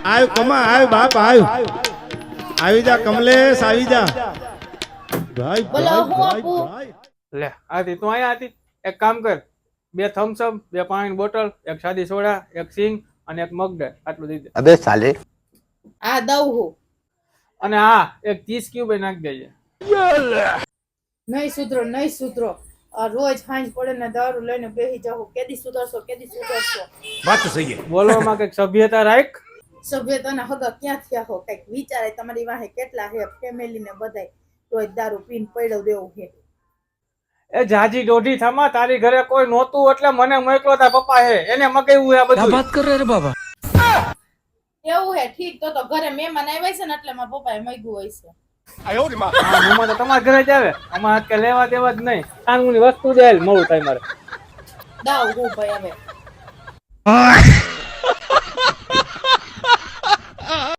આવ કમા આવ બાપ આવ આવી જા કમલેશ આવી જા ભાઈ બોલો હું આપું લે આથી તું અહીંયા હતી એક કામ કર 2 થમ્સ અપ 2 પાણીની બોટલ એક સાદી સોડા એક સિંગ અને એક મગડળ આટલું દઈ દે અબે સાલે આ દઉં હું અને હા એક 30 ક્યુબ નાખી દેજે નહીં સુધરો આ રોજ સાંજ પડે ને દારૂ લઈને બેસી જાવ કેદી સુધરશો વાત તો સહી બોલવામાં કઈક સભ્યતા રાખ સભ્યતાના હગા ક્યાં થયા હો કઈક વિચારે તમારી વાહે કેટલા હે ફેમિલી ને બધાય રોજ દારૂ પીને પડ્યો દેવું હે એ જાજી દોઢી થમા તારી ઘરે કોઈ નહોતું એટલે મને મોકલો તા પપ્પા હે એને મગાવ્યું આ બધું बात कर रहे रे बाबा એવું હે ઠીક તો ઘરે મહેમાન આવ્યા છે ને એટલે મારા પપ્પાએ મગ્યું હોય છે મમ્મા તો તમારા ઘરે જ આવે અમારે કે લેવા દેવા જ નહીં કાનૂની વસ્તુ જ મોડું થાય મારે દાવ હું ભાઈ હવે